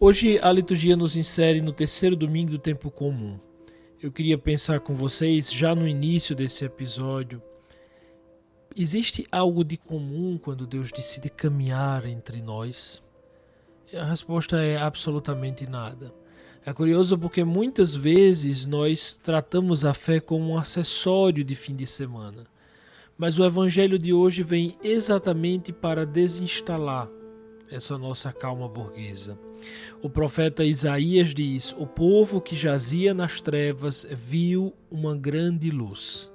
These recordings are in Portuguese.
Hoje a liturgia nos insere no terceiro domingo do tempo comum. Eu queria pensar com vocês, já no início desse episódio, existe algo de comum quando Deus decide caminhar entre nós? E a resposta é absolutamente nada. É curioso porque muitas vezes nós tratamos a fé como um acessório de fim de semana. Mas o evangelho de hoje vem exatamente para desinstalar essa nossa calma burguesa. O profeta Isaías diz: o povo que jazia nas trevas viu uma grande luz.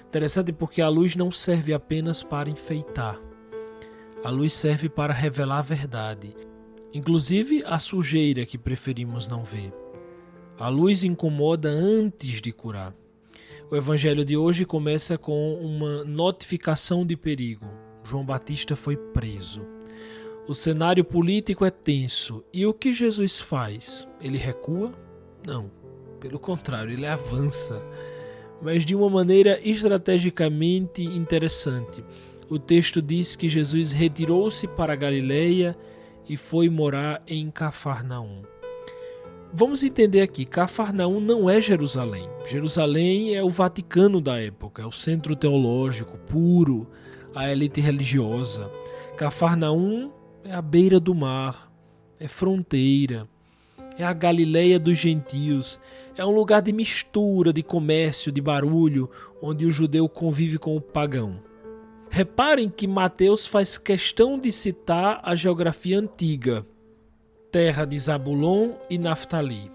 Interessante porque a luz não serve apenas para enfeitar. A luz serve para revelar a verdade, inclusive a sujeira que preferimos não ver. A luz incomoda antes de curar. O evangelho de hoje começa com uma notificação de perigo. João Batista foi preso. O cenário político é tenso. E o que Jesus faz? Ele recua? Não. Pelo contrário, ele avança. Mas de uma maneira estrategicamente interessante. O texto diz que Jesus retirou-se para a Galileia e foi morar em Cafarnaum. Vamos entender aqui, Cafarnaum não é Jerusalém. Jerusalém é o Vaticano da época, é o centro teológico puro, a elite religiosa. Cafarnaum é a beira do mar, é fronteira, é a Galileia dos gentios, é um lugar de mistura, de comércio, de barulho, onde o judeu convive com o pagão. Reparem que Mateus faz questão de citar a geografia antiga, terra de Zabulon e Naftali.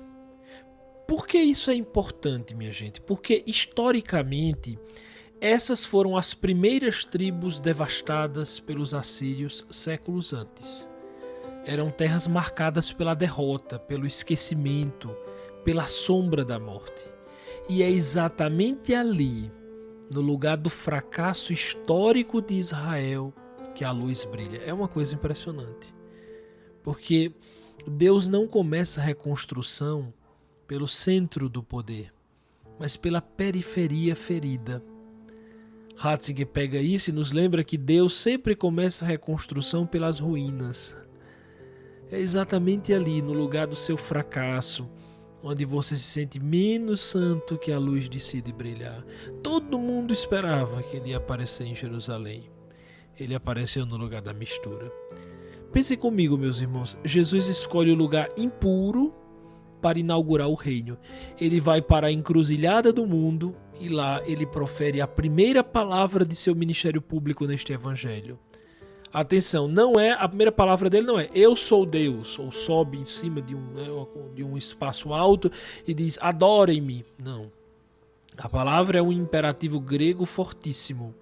Por que isso é importante, minha gente? Porque, historicamente, essas foram as primeiras tribos devastadas pelos assírios séculos antes. Eram terras marcadas pela derrota, pelo esquecimento, pela sombra da morte. E é exatamente ali, no lugar do fracasso histórico de Israel, que a luz brilha. É uma coisa impressionante. Porque Deus não começa a reconstrução pelo centro do poder, mas pela periferia ferida. Ratzinger pega isso e nos lembra que Deus sempre começa a reconstrução pelas ruínas. É exatamente ali, no lugar do seu fracasso, onde você se sente menos santo que a luz decide brilhar. Todo mundo esperava que ele ia aparecer em Jerusalém. Ele apareceu no lugar da mistura. Pensem comigo, meus irmãos, Jesus escolhe o lugar impuro para inaugurar o reino. Ele vai para a encruzilhada do mundo e lá ele profere a primeira palavra de seu ministério público neste evangelho. Atenção, a primeira palavra dele não é eu sou Deus, ou sobe em cima de um espaço alto e diz adorem-me. Não. A palavra é um imperativo grego fortíssimo.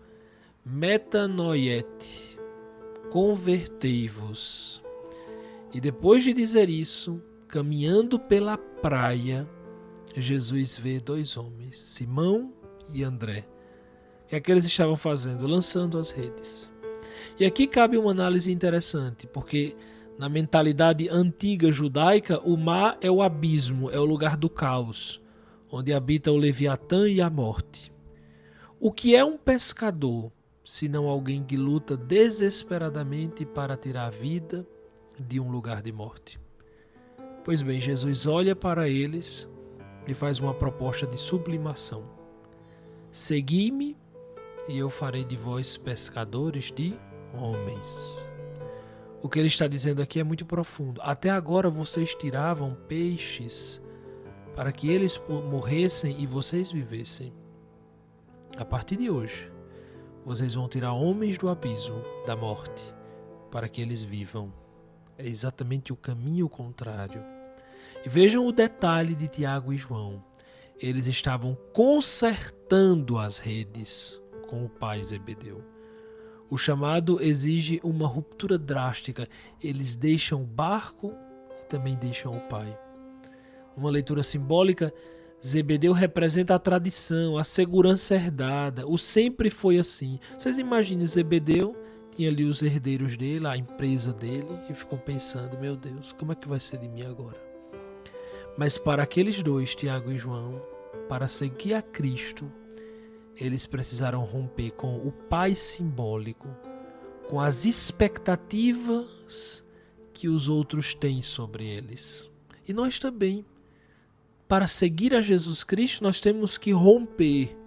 Metanoiete. Convertei-vos. E depois de dizer isso, caminhando pela praia, Jesus vê dois homens, Simão e André. O que é que eles estavam fazendo? Lançando as redes. E aqui cabe uma análise interessante, porque na mentalidade antiga judaica, o mar é o abismo, é o lugar do caos, onde habita o Leviatã e a morte. O que é um pescador, senão alguém que luta desesperadamente para tirar a vida de um lugar de morte? Pois bem, Jesus olha para eles e faz uma proposta de sublimação. Segui-me e eu farei de vós pescadores de homens. O que ele está dizendo aqui é muito profundo. Até agora vocês tiravam peixes para que eles morressem e vocês vivessem. A partir de hoje, vocês vão tirar homens do abismo, da morte, para que eles vivam. É exatamente o caminho contrário. E vejam o detalhe de Tiago e João. Eles estavam consertando as redes com o pai Zebedeu. O chamado exige uma ruptura drástica. Eles deixam o barco e também deixam o pai. Uma leitura simbólica, Zebedeu representa a tradição, a segurança herdada. O sempre foi assim. Vocês imaginem, Zebedeu tinha ali os herdeiros dele, a empresa dele, e ficou pensando, meu Deus, como é que vai ser de mim agora? Mas para aqueles dois, Tiago e João, para seguir a Cristo, eles precisaram romper com o pai simbólico, com as expectativas que os outros têm sobre eles. E nós também. Para seguir a Jesus Cristo, nós temos que romper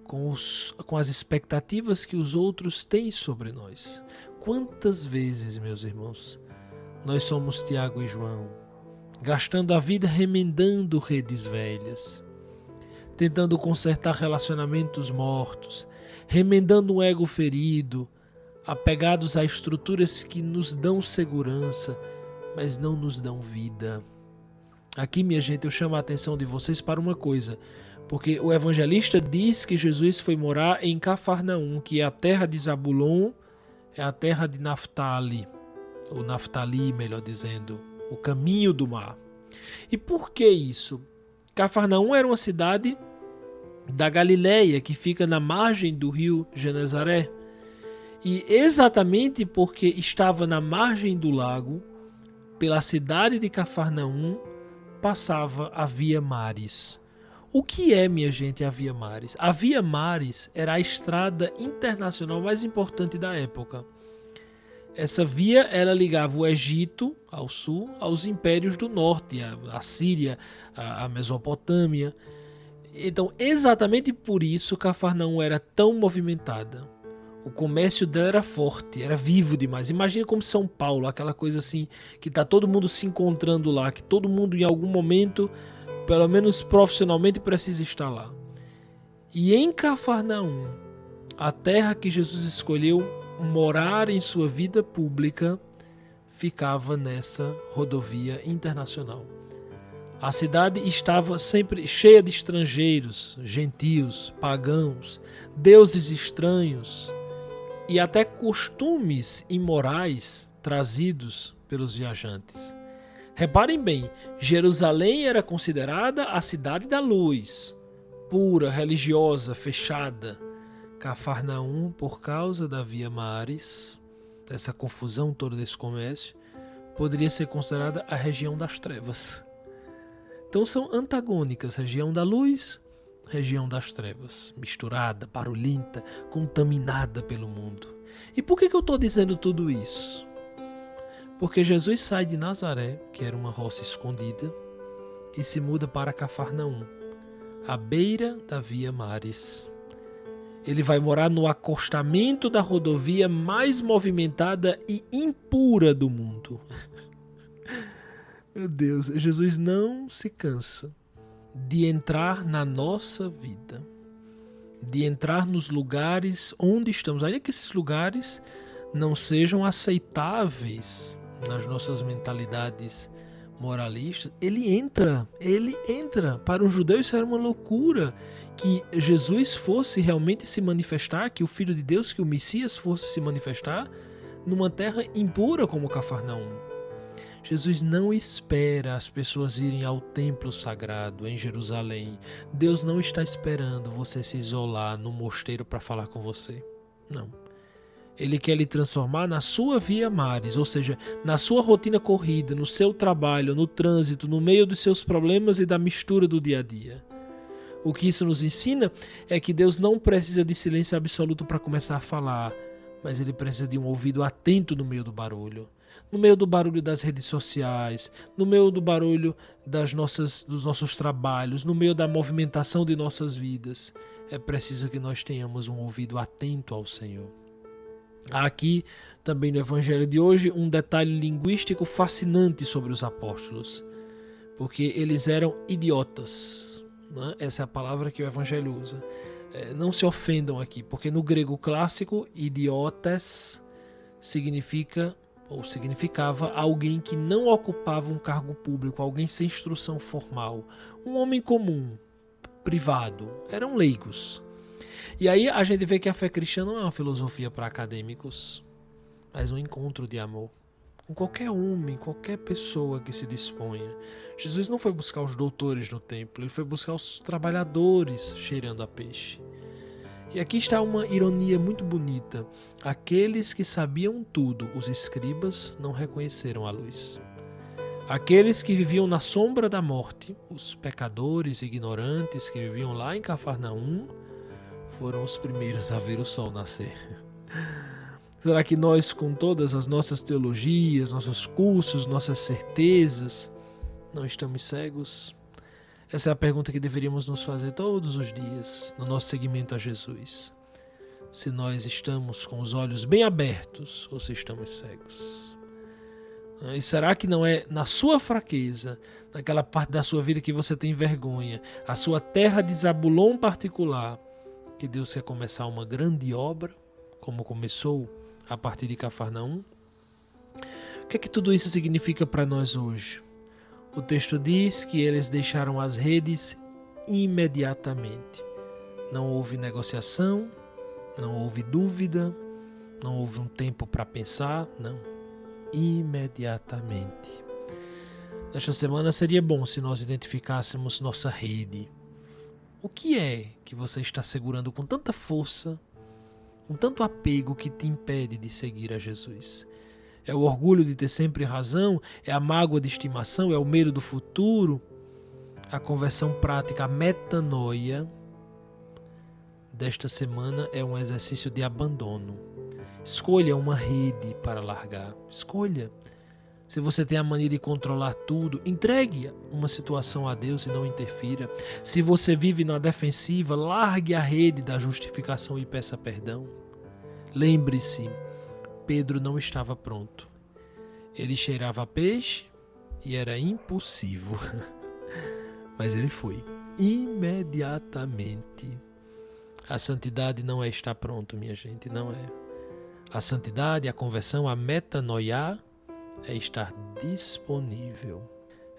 com as expectativas que os outros têm sobre nós. Quantas vezes, meus irmãos, nós somos Tiago e João, gastando a vida remendando redes velhas, tentando consertar relacionamentos mortos, remendando um ego ferido, apegados a estruturas que nos dão segurança, mas não nos dão vida. Aqui, minha gente, eu chamo a atenção de vocês para uma coisa, porque o evangelista diz que Jesus foi morar em Cafarnaum, que é a terra de Zabulon, é a terra de Naftali, ou Naftali, melhor dizendo, o caminho do mar. E por que isso? Cafarnaum era uma cidade da Galileia, que fica na margem do rio Genezaré. E exatamente porque estava na margem do lago, pela cidade de Cafarnaum, passava a Via Maris. O que é, minha gente, a Via Maris? A Via Maris era a estrada internacional mais importante da época. Essa via, ela ligava o Egito, ao sul, aos impérios do norte, a Síria, a Mesopotâmia. Então, exatamente por isso, Cafarnaum era tão movimentada. O comércio dela era forte, era vivo demais. Imagina como São Paulo, aquela coisa assim, que está todo mundo se encontrando lá, que todo mundo em algum momento, pelo menos profissionalmente, precisa estar lá. E em Cafarnaum, a terra que Jesus escolheu morar em sua vida pública, ficava nessa rodovia internacional. A cidade estava sempre cheia de estrangeiros, gentios, pagãos, deuses estranhos e até costumes imorais trazidos pelos viajantes. Reparem bem, Jerusalém era considerada a cidade da luz, pura, religiosa, fechada. Cafarnaum, por causa da Via Maris, dessa confusão toda desse comércio, poderia ser considerada a região das trevas. Então são antagônicas, região da luz, região das trevas, misturada, barulhenta, contaminada pelo mundo. E por que eu estou dizendo tudo isso? Porque Jesus sai de Nazaré, que era uma roça escondida, e se muda para Cafarnaum, à beira da Via Maris. Ele vai morar no acostamento da rodovia mais movimentada e impura do mundo. Meu Deus, Jesus não se cansa de entrar na nossa vida, de entrar nos lugares onde estamos, ainda que esses lugares não sejam aceitáveis nas nossas mentalidades moralistas. Ele entra. Para um judeu isso era uma loucura, que Jesus fosse realmente se manifestar, que o Filho de Deus, que o Messias fosse se manifestar numa terra impura como Cafarnaum. Jesus não espera as pessoas irem ao templo sagrado em Jerusalém. Deus não está esperando você se isolar no mosteiro para falar com você. Não. Ele quer lhe transformar na sua via maris, ou seja, na sua rotina corrida, no seu trabalho, no trânsito, no meio dos seus problemas e da mistura do dia a dia. O que isso nos ensina é que Deus não precisa de silêncio absoluto para começar a falar, mas ele precisa de um ouvido atento no meio do barulho. No meio do barulho das redes sociais, no meio do barulho dos nossos trabalhos, no meio da movimentação de nossas vidas, é preciso que nós tenhamos um ouvido atento ao Senhor. Há aqui, também no Evangelho de hoje, um detalhe linguístico fascinante sobre os apóstolos, porque eles eram idiotas, né? Essa é a palavra que o Evangelho usa. Não se ofendam aqui, porque no grego clássico, idiotes significava alguém que não ocupava um cargo público, alguém sem instrução formal, um homem comum, privado, eram leigos. E aí a gente vê que a fé cristã não é uma filosofia para acadêmicos, mas um encontro de amor com qualquer homem, qualquer pessoa que se disponha. Jesus não foi buscar os doutores no templo, ele foi buscar os trabalhadores cheirando a peixe. E aqui está uma ironia muito bonita. Aqueles que sabiam tudo, os escribas, não reconheceram a luz. Aqueles que viviam na sombra da morte, os pecadores ignorantes que viviam lá em Cafarnaum, foram os primeiros a ver o sol nascer. Será que nós, com todas as nossas teologias, nossos cursos, nossas certezas, não estamos cegos? Essa é a pergunta que deveríamos nos fazer todos os dias no nosso seguimento a Jesus. Se nós estamos com os olhos bem abertos ou se estamos cegos. E será que não é na sua fraqueza, naquela parte da sua vida que você tem vergonha, a sua terra de Zabulon particular, que Deus quer começar uma grande obra, como começou a partir de Cafarnaum? O que é que tudo isso significa para nós hoje? O texto diz que eles deixaram as redes imediatamente. Não houve negociação, não houve dúvida, não houve um tempo para pensar, não. Imediatamente. Nesta semana seria bom se nós identificássemos nossa rede. O que é que você está segurando com tanta força, com tanto apego que te impede de seguir a Jesus? É o orgulho de ter sempre razão? É a mágoa de estimação? É o medo do futuro? A conversão prática, a metanoia desta semana é um exercício de abandono. Escolha uma rede para largar. Escolha. Se você tem a mania de controlar tudo, entregue uma situação a Deus e não interfira. Se você vive na defensiva, largue a rede da justificação e peça perdão. Lembre-se, Pedro não estava pronto. Ele cheirava a peixe e era impulsivo. Mas ele foi. Imediatamente. A santidade não é estar pronto, minha gente, não é. A santidade, a conversão, a metanoia é estar disponível.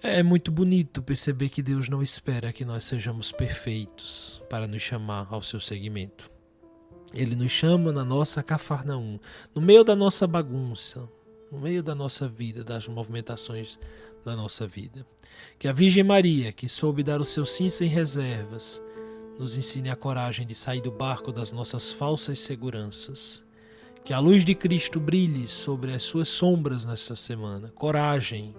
É muito bonito perceber que Deus não espera que nós sejamos perfeitos para nos chamar ao seu seguimento. Ele nos chama na nossa Cafarnaum, no meio da nossa bagunça, no meio da nossa vida, das movimentações da nossa vida. Que a Virgem Maria, que soube dar o seu sim sem reservas, nos ensine a coragem de sair do barco das nossas falsas seguranças. Que a luz de Cristo brilhe sobre as suas sombras nesta semana. Coragem,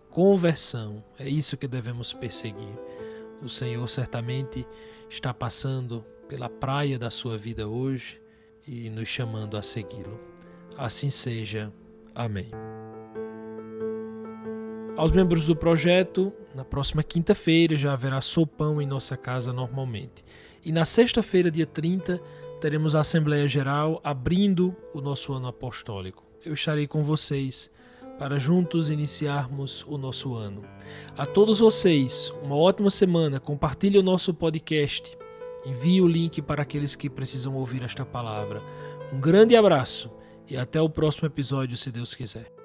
conversão, é isso que devemos perseguir. O Senhor certamente está passando pela praia da sua vida hoje e nos chamando a segui-lo. Assim seja. Amém. Aos membros do projeto, na próxima quinta-feira já haverá sopão em nossa casa normalmente. E na sexta-feira, dia 30, teremos a Assembleia Geral abrindo o nosso ano apostólico. Eu estarei com vocês para juntos iniciarmos o nosso ano. A todos vocês, uma ótima semana. Compartilhe o nosso podcast. Envie o link para aqueles que precisam ouvir esta palavra. Um grande abraço e até o próximo episódio, se Deus quiser.